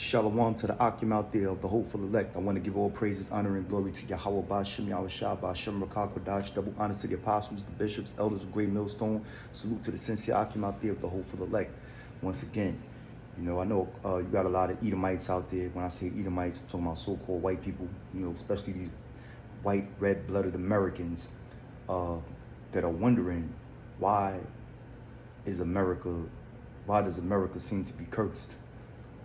Shalom to the Akim out there of the hopeful elect. I want to give all praises, honor, and glory to Yahweh Bashim, Yahweh Shah, Bashim, Rakak, double honors to the apostles, the bishops, elders of Great Millstone. Salute to the sincere Akim out there of the hopeful elect. Once again, I know you got a lot of Edomites out there. When I say Edomites, I'm talking about so-called white people, especially these white, red-blooded Americans that are wondering why does America seem to be cursed?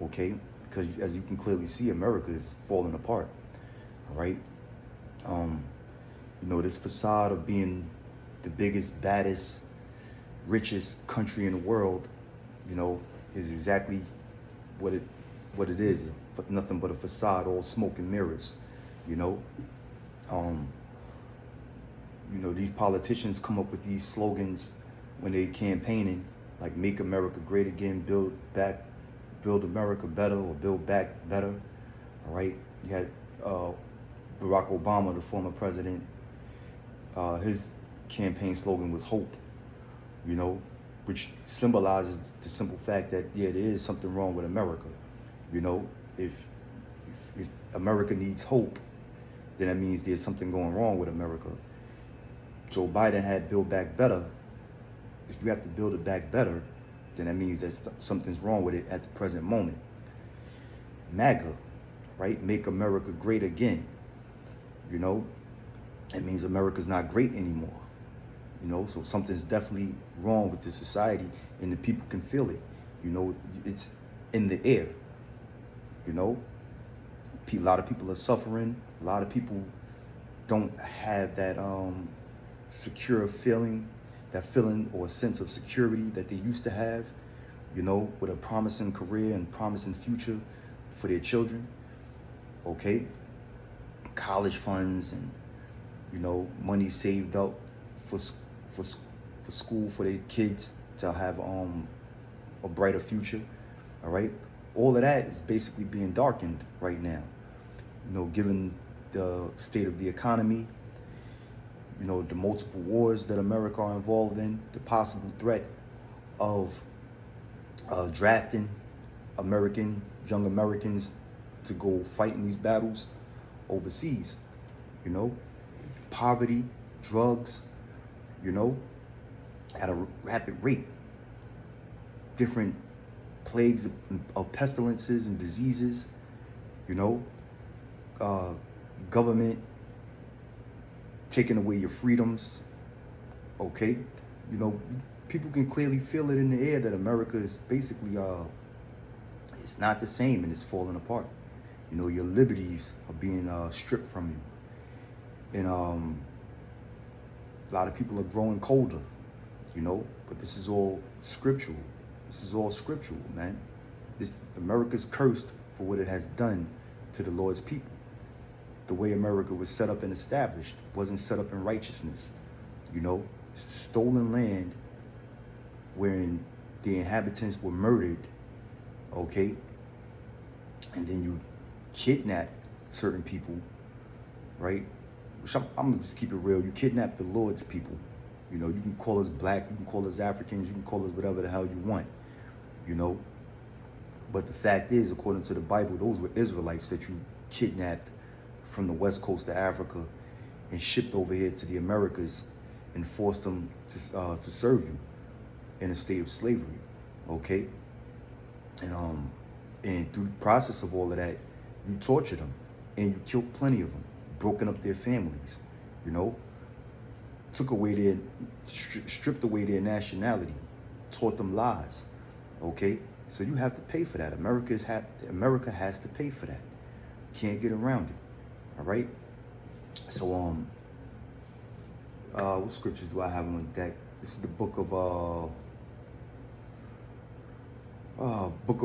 Okay? Because as you can clearly see, America is falling apart. All right. This facade of being the biggest, baddest, richest country in the world, is exactly what it is. Nothing but a facade, all smoke and mirrors. These politicians come up with these slogans when they campaigning, like "Make America Great Again," "Build America Better," or "Build Back Better." All right. You had Barack Obama, the former president. His campaign slogan was "Hope," which symbolizes the simple fact that there is something wrong with America. If America needs hope, then that means there's something going wrong with America. Joe Biden had "Build Back Better." If you have to build it back better, then that means that something's wrong with it at the present moment. MAGA, right? Make America Great Again. That means America's not great anymore. So something's definitely wrong with this society, and the people can feel it. It's in the air. A lot of people are suffering. A lot of people don't have that secure feeling, that feeling or sense of security that they used to have, with a promising career and promising future for their children. Okay. College funds and, money saved up for school for their kids to have a brighter future. All right. All of that is basically being darkened right now, given the state of the economy, the multiple wars that America are involved in, the possible threat of drafting young Americans to go fight in these battles overseas, poverty, drugs, at a rapid rate, different plagues of pestilences and diseases, government taking away your freedoms. Okay. People can clearly feel it in the air that America is basically it's not the same, and it's falling apart. Your liberties are being stripped from you, and a lot of people are growing colder, but this is all scriptural. Man. America's cursed for what it has done to the Lord's people. The way America was set up and established wasn't set up in righteousness. Stolen land wherein the inhabitants were murdered, okay? And then you kidnap certain people, right? Which I'm gonna just keep it real. You kidnap the Lord's people. You can call us black, you can call us Africans, you can call us whatever the hell you want, But the fact is, according to the Bible, those were Israelites that you kidnapped from the west coast of Africa and shipped over here to the Americas and forced them to serve you in a state of slavery, okay? And through the process of all of that, you tortured them and you killed plenty of them, broken up their families, stripped away their nationality, taught them lies, okay? So you have to pay for that. America has to pay for that. Can't get around it. All right. So what scriptures do I have on deck? This is the book of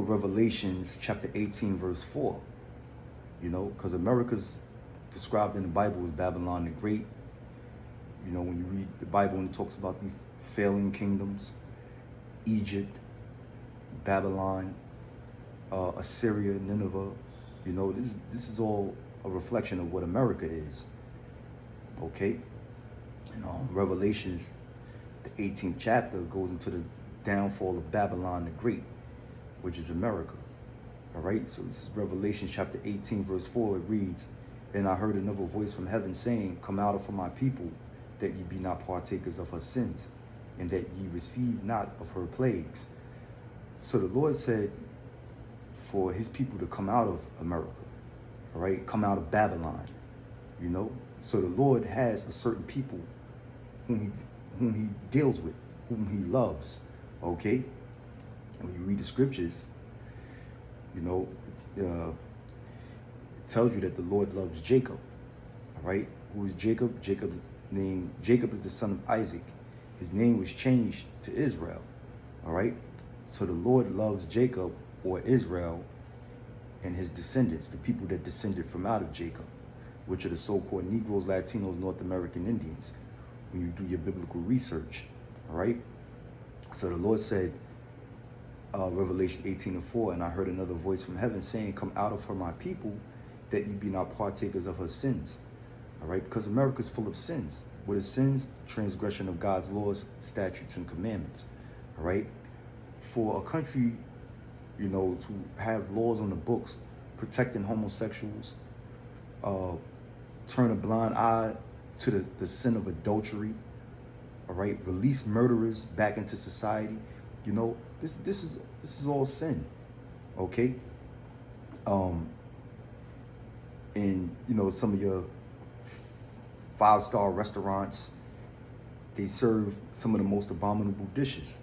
Revelations, chapter 18, verse 4. Because America's described in the Bible as Babylon the Great. When you read the Bible and it talks about these failing kingdoms, Egypt, Babylon, Assyria, Nineveh, this is all a reflection of what America is. Okay? Revelations, the 18th chapter, goes into the downfall of Babylon the Great, which is America. All right, so this is Revelation chapter 18, verse 4. It reads, "And I heard another voice from heaven saying, Come out of my people, that ye be not partakers of her sins, and that ye receive not of her plagues." So the Lord said for his people to come out of America, all right, come out of Babylon, you know. So the Lord has a certain people whom he deals with, whom he loves, okay. And when you read the scriptures, you know, it tells you that the Lord loves Jacob, all right. Who is Jacob? Jacob is the son of Isaac. His name was changed to Israel, all right. So the Lord loves Jacob, or Israel, and his descendants, the people that descended from out of Jacob, which are the so-called Negroes, Latinos, North American Indians, when you do your biblical research, all right? So the Lord said, Revelation 18:4, "And I heard another voice from heaven saying, Come out of her, my people, that ye be not partakers of her sins." All right? Because America's full of sins. What is sins? Transgression of God's laws, statutes, and commandments. All right? For a country, you know, to have laws on the books protecting homosexuals, turn a blind eye to the sin of adultery, all right, release murderers back into society, you know, this is all sin, okay. And you know, some of your 5-star restaurants, they serve some of the most abominable dishes,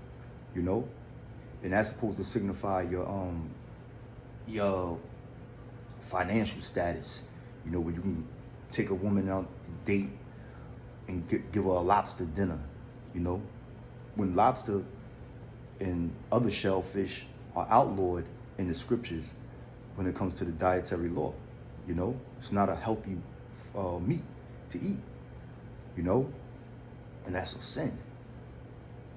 you know, and that's supposed to signify your financial status, you know, where you can take a woman out to date and give her a lobster dinner, you know, when lobster and other shellfish are outlawed in the scriptures when it comes to the dietary law, you know, it's not a healthy meat to eat, you know, and that's a sin.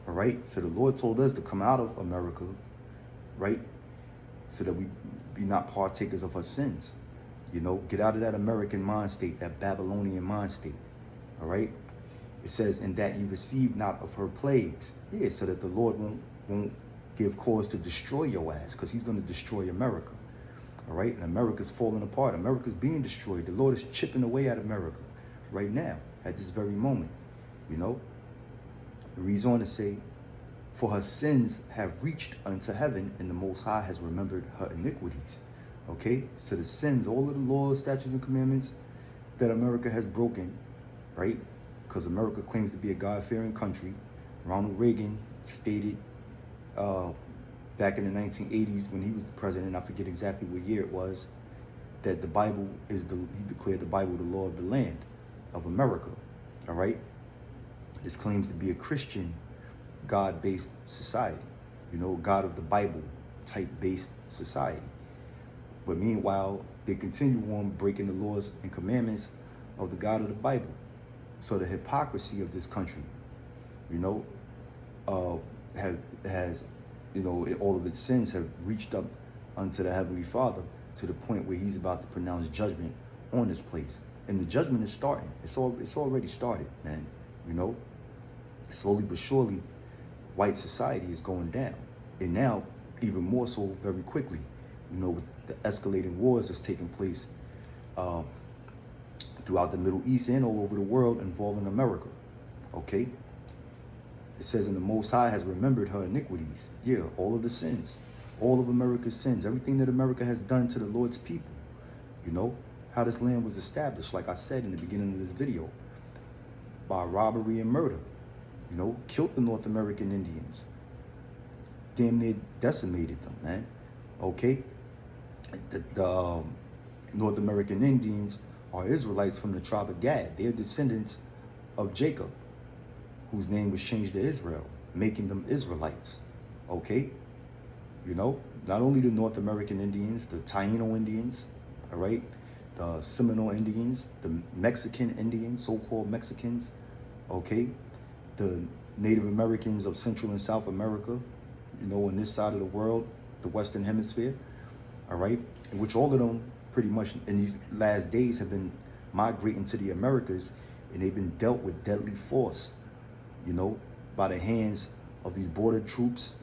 All right, so the Lord told us to come out of America, right, so that we be not partakers of her sins, you know, get out of that American mind state, that Babylonian mind state, all right. It says, "And that ye receive not of her plagues." Yeah, so that the Lord won't give cause to destroy your ass, because he's going to destroy America, all right. And America's falling apart. America's being destroyed. The Lord is chipping away at America right now, at this very moment, you know. It reads on to say, "For her sins have reached unto heaven, and the Most High has remembered her iniquities." Okay, so the sins, all of the laws, statutes, and commandments that America has broken, right? Because America claims to be a God-fearing country. Ronald Reagan stated back in the 1980s when he was the president, I forget exactly what year it was, that the Bible is he declared the Bible the law of the land of America, all right? This claims to be a Christian, God-based society, you know, God of the Bible type-based society. But meanwhile, they continue on breaking the laws and commandments of the God of the Bible. So the hypocrisy of this country, you know, has, you know, all of its sins have reached up unto the Heavenly Father to the point where he's about to pronounce judgment on this place. And the judgment is starting. It's already started, man, you know. Slowly but surely, white society is going down. And now, even more so very quickly, you know, with the escalating wars that's taking place throughout the Middle East and all over the world involving America, okay? It says, "And the Most High has remembered her iniquities." Yeah, all of the sins, all of America's sins, everything that America has done to the Lord's people, you know, how this land was established, like I said in the beginning of this video, by robbery and murder, you know, killed the North American Indians, damn near decimated them, man, okay? The North American Indians are Israelites from the tribe of Gad. They're descendants of Jacob, whose name was changed to Israel, making them Israelites, okay? You know, not only the North American Indians, the Taino Indians, all right, the Seminole Indians, the Mexican Indians, so-called Mexicans, okay, the Native Americans of Central and South America, you know, on this side of the world, the Western Hemisphere, all right, in which all of them pretty much in these last days have been migrating to the Americas, and they've been dealt with deadly force, you know, by the hands of these border troops,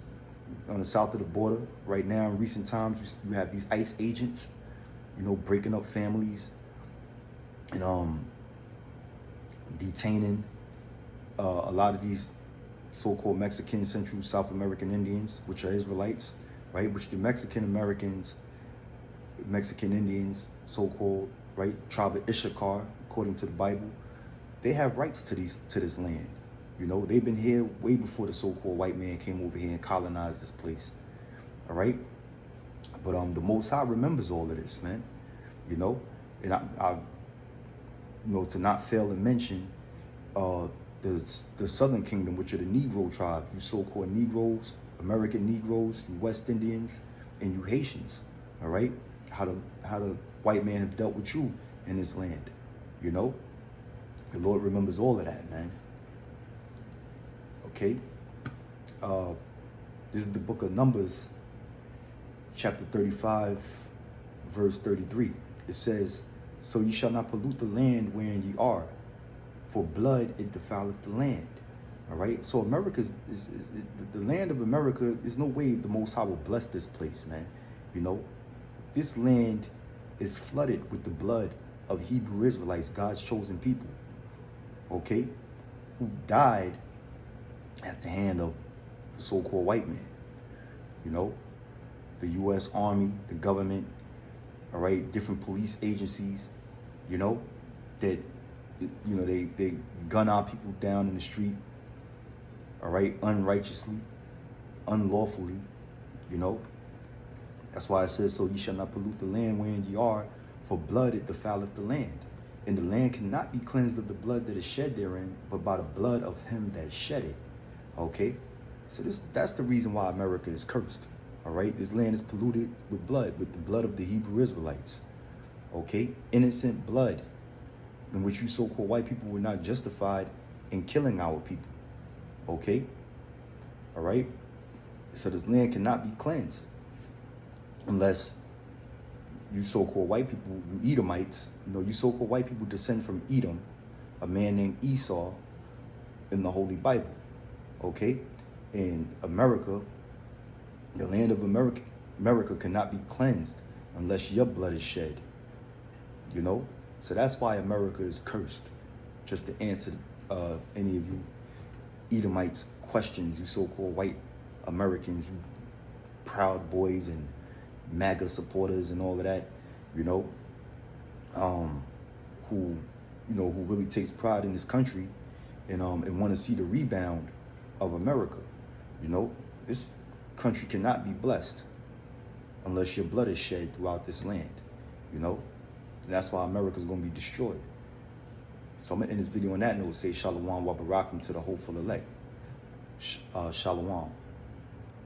on the south of the border right now. In recent times, you have these ICE agents, breaking up families and detaining a lot of these so-called Mexican, Central South American Indians, which are Israelites, right? Which the Mexican Indians, so-called, right, tribe of Issachar, according to the Bible, they have rights to this land. They've been here way before the so-called white man came over here and colonized this place. All right, but the Most High remembers all of this, man. And I to not fail to mention the Southern Kingdom, which are the Negro tribe, you so-called Negroes, American Negroes, you West Indians, and you Haitians. All right, how the white man have dealt with you in this land. The Lord remembers all of that, man. Okay, this is the book of Numbers, chapter 35, verse 33. It says, "So ye shall not pollute the land wherein ye are, for blood it defileth the land." All right, so America is the land of America. There's no way the Most High will bless this place, man. This land is flooded with the blood of Hebrew Israelites, God's chosen people, okay, who died at the hand of the so-called white man. The U.S. Army, the government, all right, different police agencies, that, they gun our people down in the street, all right, unrighteously, unlawfully, That's why it says, "So ye shall not pollute the land wherein ye are, for blood it defileth the land. And the land cannot be cleansed of the blood that is shed therein, but by the blood of him that shed it." Okay? So that's the reason why America is cursed. All right? This land is polluted with the blood of the Hebrew Israelites. Okay? Innocent blood, in which you so-called white people were not justified in killing our people. Okay? All right? So this land cannot be cleansed unless you so-called white people, you Edomites, you so-called white people descend from Edom, a man named Esau in the Holy Bible. Okay? In America, the land of America cannot be cleansed unless your blood is shed. So that's why America is cursed. Just to answer any of you Edomites questions, you so-called white Americans, you Proud Boys and MAGA supporters and all of that, who really takes pride in this country and want to see the rebound of America. This country cannot be blessed unless your blood is shed throughout this land. And that's why America is going to be destroyed. So I'm going to end this video on that note. Say Shalom wa Barakum to the hopeful elect. Shalom.